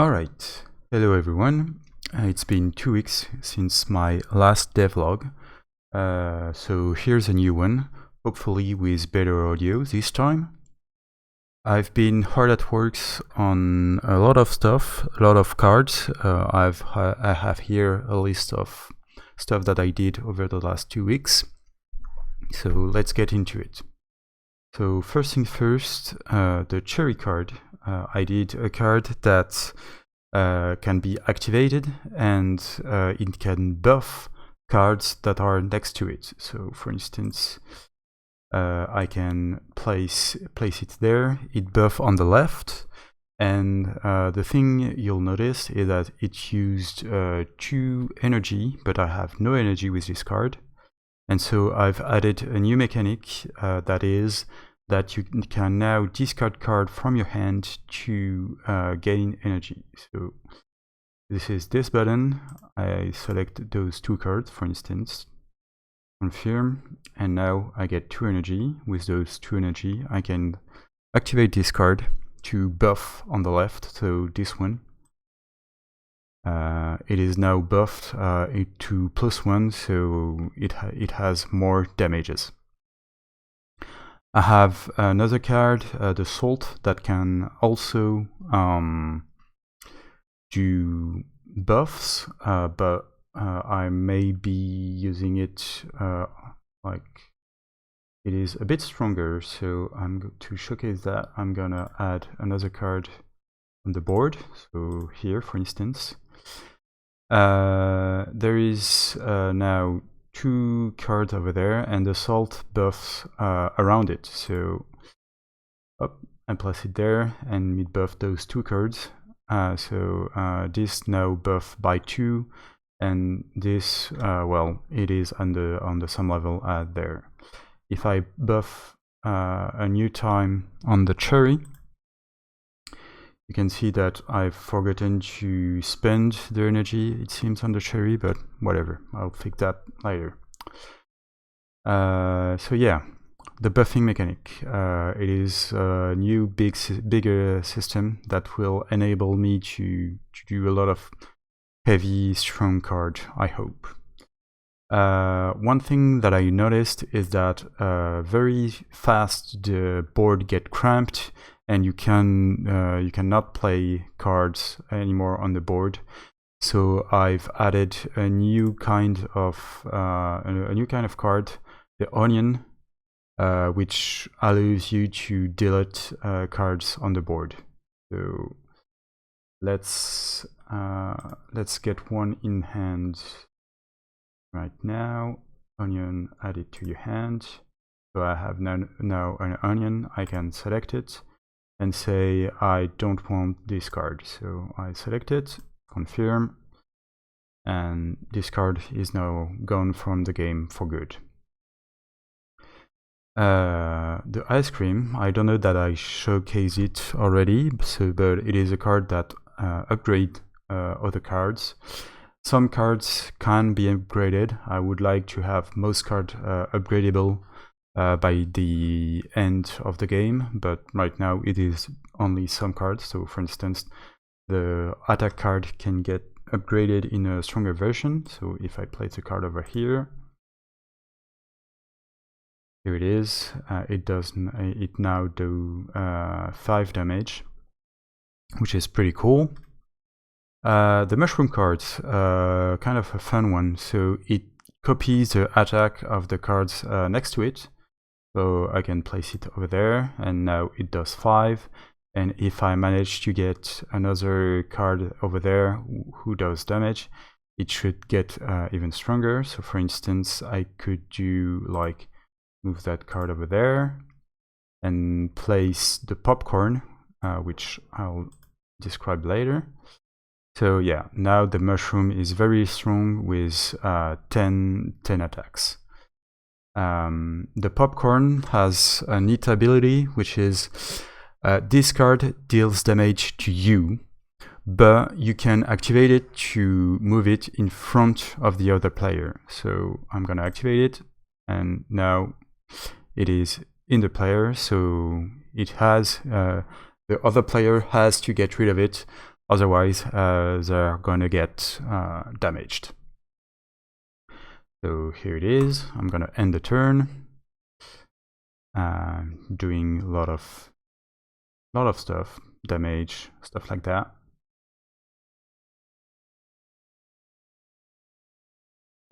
Alright, hello everyone. It's been 2 weeks since my last devlog, so here's a new one, hopefully with better audio this time. I've been hard at work on a lot of stuff, a lot of cards. I have here a list of stuff that I did over the last 2 weeks, so let's get into it. So first thing first, the cherry card. I did a card that can be activated, and it can buff cards that are next to it. So for instance, I can place it there, it buff on the left, and the thing you'll notice is that it used 2 energy, but I have no energy with this card. And so I've added a new mechanic that is that you can now discard card from your hand to gain energy. So this is this button. I select those 2 cards, for instance, confirm, and now I get 2 energy. With those 2 energy, I can activate this card to buff on the left, so this one. It is now buffed to +1, so it has more damages. I have another card, the Salt, that can also do buffs, but I may be using it like it is a bit stronger, so to showcase that, I'm gonna add another card on the board. So here, for instance, there is now 2 cards over there, and the Salt buffs around it. So I place it there, and it buffs those 2 cards. This now buff by 2, and this, well, it is on the same level there. If I buff a new time on the cherry, you can see that I've forgotten to spend the energy, it seems, on the cherry, but whatever, I'll fix that later. So yeah, the buffing mechanic. It is a new bigger system that will enable me to do a lot of heavy, strong cards, I hope. One thing that I noticed is that very fast the board get cramped, and you cannot play cards anymore on the board. So I've added a new kind of card, the Onion, which allows you to delete cards on the board. So let's get one in hand right now. Onion added to your hand. So I have now an onion. I can select it and say I don't want this card. So I select it, confirm, and this card is now gone from the game for good. The ice cream, I don't know that I showcased it already, but it is a card that upgrades other cards. Some cards can be upgraded. I would like to have most cards upgradable by the end of the game, but right now it is only some cards. So for instance, the attack card can get upgraded in a stronger version. So if I place a card over here, here it is. It now do 5 damage, which is pretty cool. The mushroom cards, kind of a fun one. So it copies the attack of the cards next to it. So I can place it over there, and now it does 5. And if I manage to get another card over there who does damage, it should get even stronger. So for instance, I could do like move that card over there and place the popcorn, which I'll describe later. So yeah, now the mushroom is very strong with 10 attacks. The popcorn has a neat ability, which is this card deals damage to you, but you can activate it to move it in front of the other player. So I'm gonna activate it, and now it is in the player, so it has the other player has to get rid of it otherwise they're gonna get damaged. So here it is. I'm gonna end the turn, doing a lot of stuff, damage, stuff like that.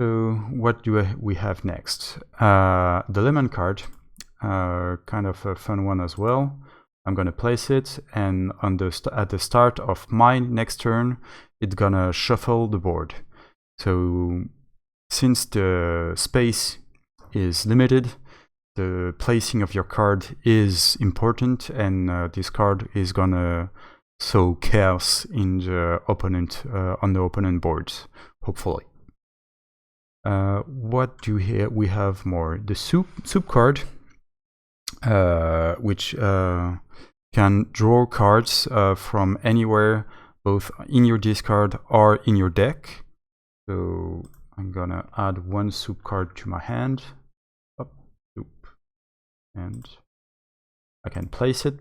So what do we have next? The lemon card, kind of a fun one as well. I'm gonna place it, and at the start of my next turn, it's gonna shuffle the board. So since the space is limited, the placing of your card is important, and this card is gonna sow chaos in the opponent on the opponent boards, hopefully. What do we have more? The soup card, which can draw cards from anywhere, both in your discard or in your deck. So I'm gonna add one soup card to my hand. Up, soup, and I can place it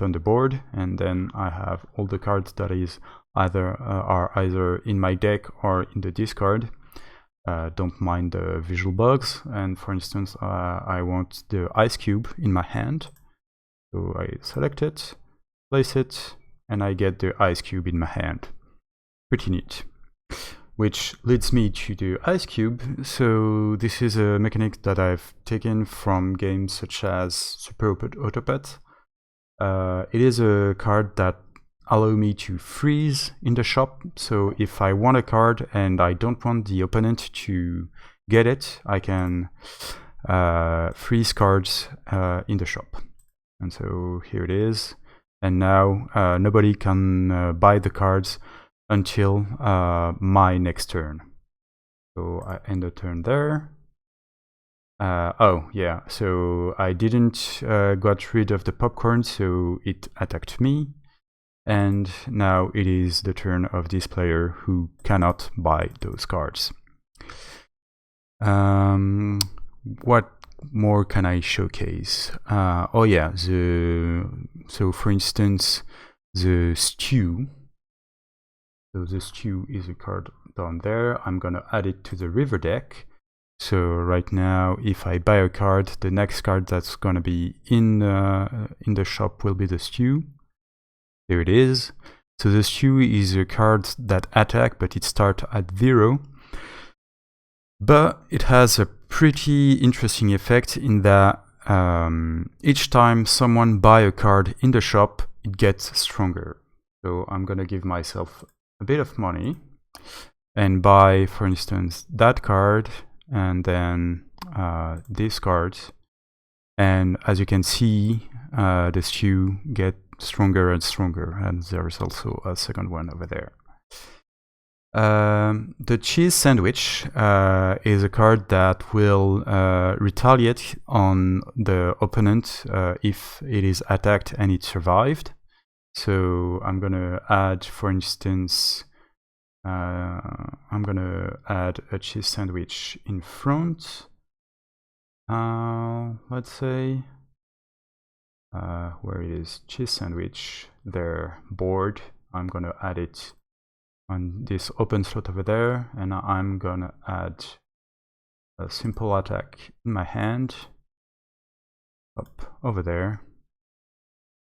on the board, and then I have all the cards that are either in my deck or in the discard. Don't mind the visual bugs, and for instance I want the ice cube in my hand, so I select it, place it, and I get the ice cube in my hand. Pretty neat. Which leads me to the ice cube. So this is a mechanic that I've taken from games such as Super Autopet. It is a card that allow me to freeze in the shop. So if I want a card and I don't want the opponent to get it, I can freeze cards in the shop. And so here it is. And now nobody can buy the cards until my next turn. So I end the turn there. Oh yeah, so I didn't got rid of the popcorn, so it attacked me. And now it is the turn of this player who cannot buy those cards. What more can I showcase? Oh yeah, so for instance, the stew. So the stew is a card down there. I'm gonna add it to the river deck. So right now, if I buy a card, the next card that's gonna be in the shop will be the stew. Here it is. So the stew is a card that attack, but it starts at 0. But it has a pretty interesting effect in that each time someone buy a card in the shop, it gets stronger. So I'm gonna give myself a bit of money and buy, for instance, that card, and then this card. And as you can see, the stew gets stronger and stronger, and there's also a second one over there. The cheese sandwich is a card that will retaliate on the opponent if it is attacked and it survived. So I'm gonna add, for instance, I'm gonna add a cheese sandwich in front. Let's say where it is, cheese sandwich, their board. I'm gonna add it on this open slot over there, and I'm gonna add a simple attack in my hand up over there.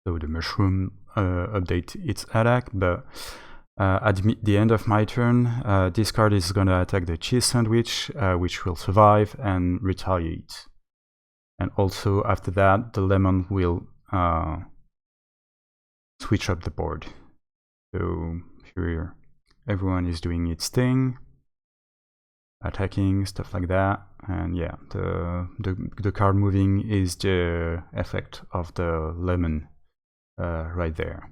So the mushroom update its attack, but at the end of my turn, this card is gonna attack the cheese sandwich, which will survive and retaliate. And also after that, the lemon will switch up the board. So here, everyone is doing its thing, attacking, stuff like that. And yeah, the card moving is the effect of the lemon right there.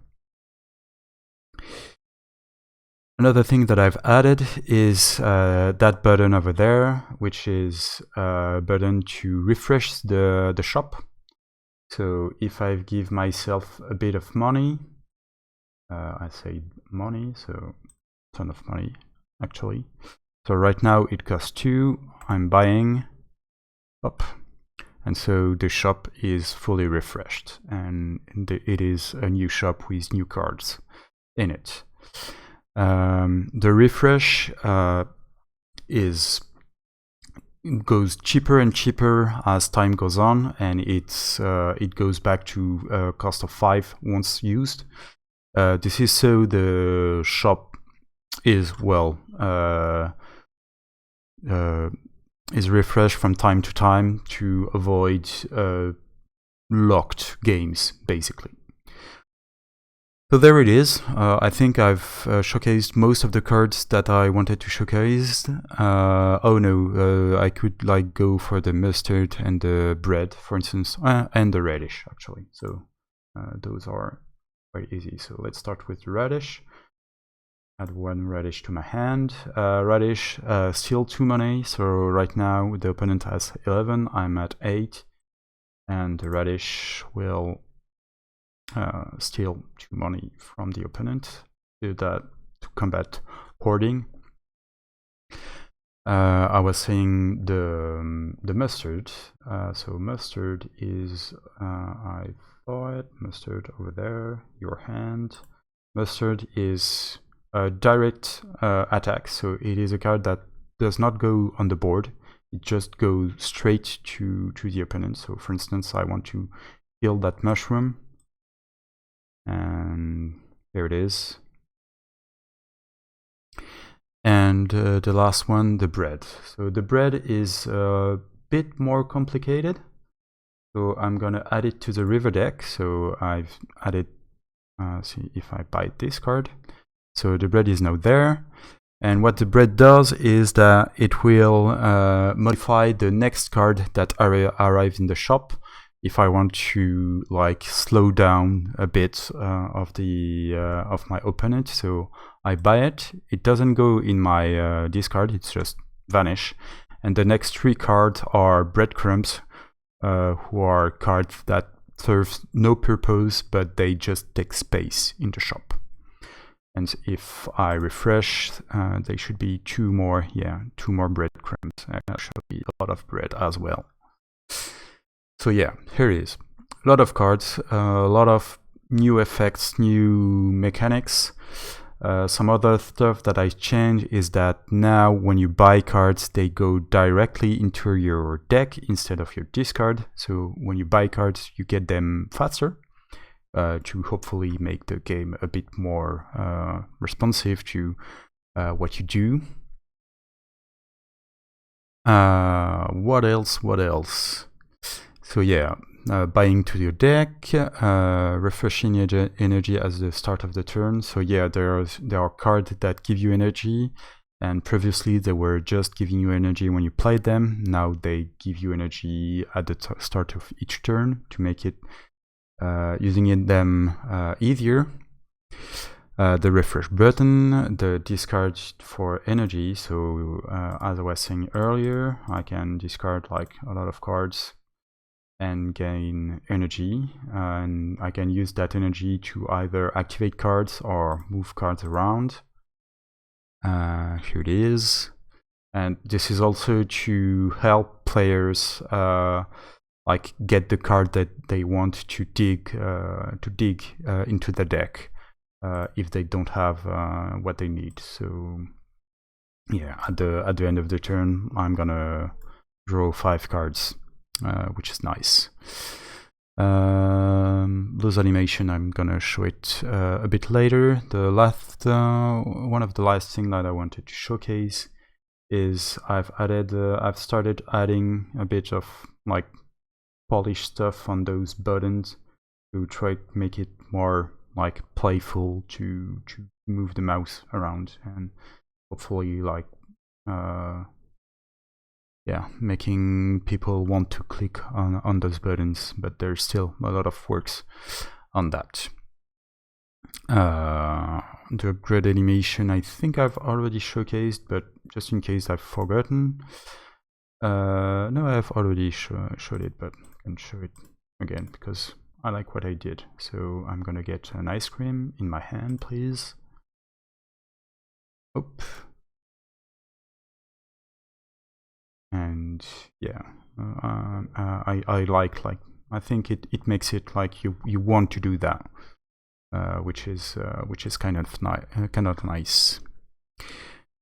Another thing that I've added is that button over there, which is a button to refresh the shop. So if I give myself a bit of money, I say money, so a ton of money actually. So right now it costs 2, I'm buying up, and so the shop is fully refreshed, and it is a new shop with new cards. in it. The refresh goes cheaper and cheaper as time goes on, and it goes back to a cost of 5 once used. This is so the shop is is refreshed from time to time to avoid locked games, basically. So there it is. I think I've showcased most of the cards that I wanted to showcase. Oh no, I could like go for the mustard and the bread, for instance, and the radish actually. So those are very easy. So let's start with the radish. Add 1 radish to my hand. Radish still 2 money. So right now the opponent has 11. I'm at 8, and the radish will steal 2 money from the opponent. Do that to combat hoarding. I was saying the mustard. So mustard is I saw it. Mustard over there. Your hand. Mustard is a direct attack. So it is a card that does not go on the board. It just goes straight to the opponent. So for instance, I want to kill that mushroom. And there it is. And the last one, the bread. So the bread is a bit more complicated. So I'm gonna add it to the river deck. So I've added, see if I bite this card. So the bread is now there. And what the bread does is that it will modify the next card that arrives in the shop. If I want to like slow down a bit of my opponent, so I buy it. It doesn't go in my discard; it's just vanish. And the next 3 cards are breadcrumbs, who are cards that serve no purpose, but they just take space in the shop. And if I refresh, they should be 2 more. Yeah, 2 more breadcrumbs. Actually, a lot of bread as well. So yeah, here it is. A lot of cards, a lot of new effects, new mechanics. Some other stuff that I changed is that now when you buy cards, they go directly into your deck instead of your discard. So when you buy cards, you get them faster to hopefully make the game a bit more responsive to what you do. What else? So yeah, buying to your deck, refreshing energy at the start of the turn. So yeah, there are cards that give you energy, and previously they were just giving you energy when you played them. Now they give you energy at the start of each turn to make it using them easier. The refresh button, the discard for energy. So as I was saying earlier, I can discard like a lot of cards and gain energy, and I can use that energy to either activate cards or move cards around. Here it is. And this is also to help players like get the card that they want to dig into the deck if they don't have what they need. So yeah, at the end of the turn, I'm gonna draw 5 cards. Which is nice. Those animation, I'm gonna show it a bit later. The last one of the last thing that I wanted to showcase is I've started adding a bit of like polished stuff on those buttons to try to make it more like playful, to move the mouse around and hopefully like yeah, making people want to click on those buttons, but there's still a lot of works on that. The grid animation, I think I've already showcased, but just in case I've forgotten. No, I've already showed it, but I can show it again because I like what I did. So I'm gonna get an ice cream in my hand, please. Oop. And yeah, I like I think it makes it like you want to do that. which is kind of nice.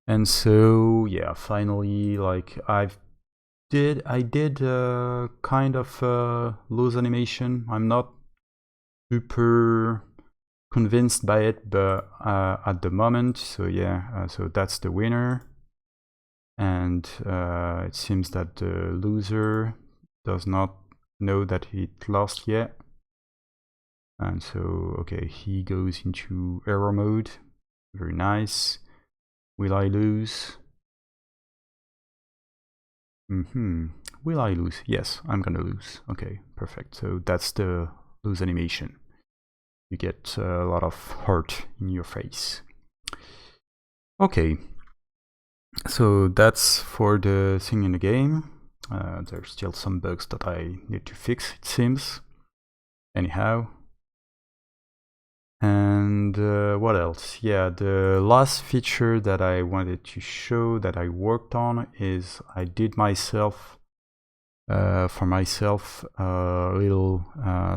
And so yeah, finally, like I did kind of loose animation. I'm not super convinced by it, but at the moment, so yeah, so that's the winner. And it seems that the loser does not know that it lost yet. And so, okay, he goes into error mode. Very nice. Will I lose? Will I lose? Yes, I'm gonna lose. Okay, perfect. So that's the lose animation. You get a lot of hurt in your face. Okay, so that's for the thing in the game. There's still some bugs that I need to fix, it seems. Anyhow. And what else? Yeah, the last feature that I wanted to show that I worked on is I did myself, for myself, a little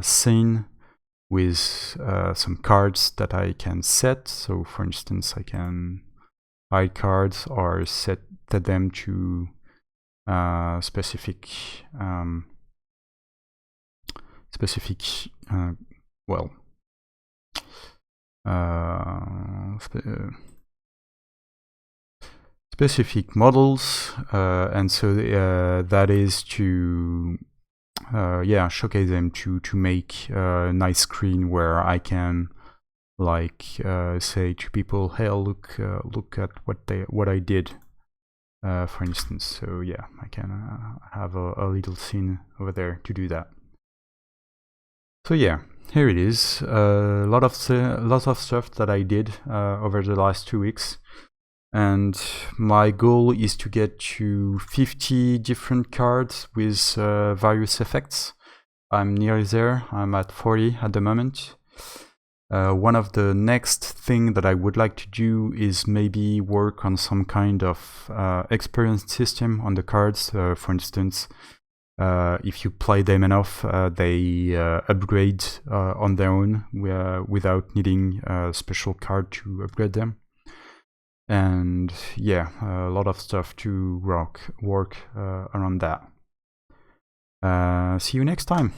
scene with some cards that I can set. So for instance, I can hide cards or set them to specific well, specific models, and so that is to yeah, showcase them to make a nice screen where I can like say to people, hey, look at what I did, for instance. So yeah, I can have a little scene over there to do that. So yeah, here it is. Lots of stuff that I did over the last 2 weeks, and my goal is to get to 50 different cards with various effects. I'm nearly there. I'm at 40 at the moment. One of the next thing that I would like to do is maybe work on some kind of experience system on the cards. For instance, if you play them enough, they upgrade on their own without needing a special card to upgrade them. And yeah, a lot of stuff to work around that. See you next time.